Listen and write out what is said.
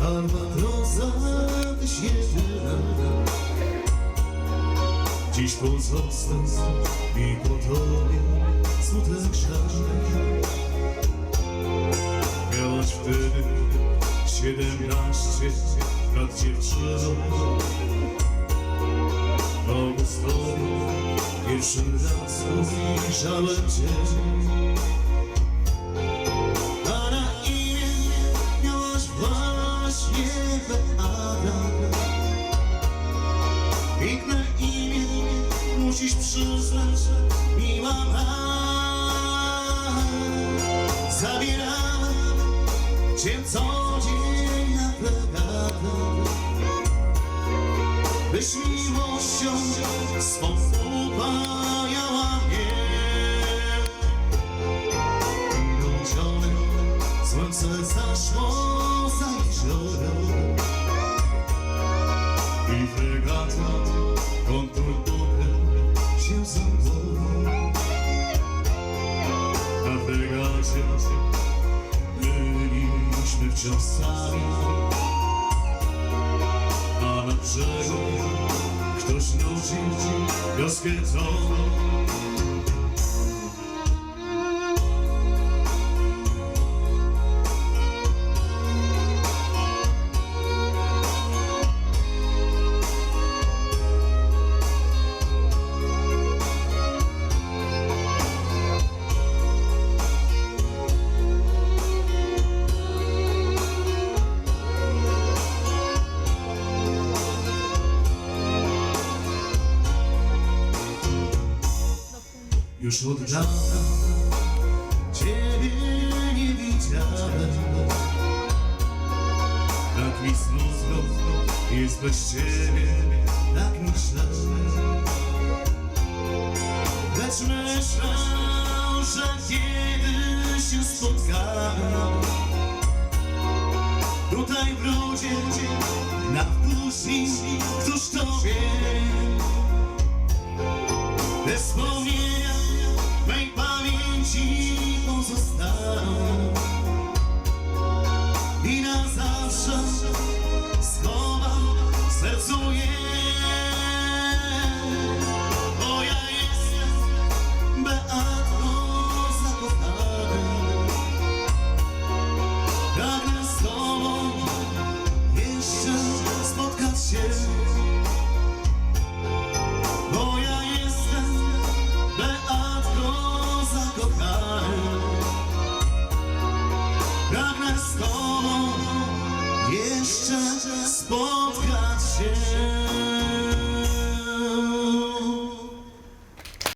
Albatrosa, tyś jedyna. Dziś pozostał mi po tobie smutek żal. Miałaś wtedy 17 lat, dziewczyno. Mogę z tobą pierwszy raz ujrzałem cię. A na imię miałaś właśnie Beata. Piękne imię, musisz przyznać, miła ma. Zabierałem cię co dzień na regatę, byś miłością swą upajała mnie. Minął dzionek, słońce zaszło za jezioro i fregata kontur okręt się zamknął. Na fregacie byliśmy wciąż sami, a na brzegu ktoś nucił wioskę tą. Już od dawna ciebie nie widziałem. Tak mi smutno jest bez ciebie, tak myślę. Lecz myślę, że kiedy się spotkamy tutaj w ludzie, na wpuści, któż to wie. Te wspomnienia w mej pamięci pozostaną i na zawsze schowam w sercu je. Bo ja jestem Beatką zakochany, pragnę z tobą jeszcze spotkać się. Bo ja jestem Beatką zakochany, pragnę z tobą jeszcze spotkać się.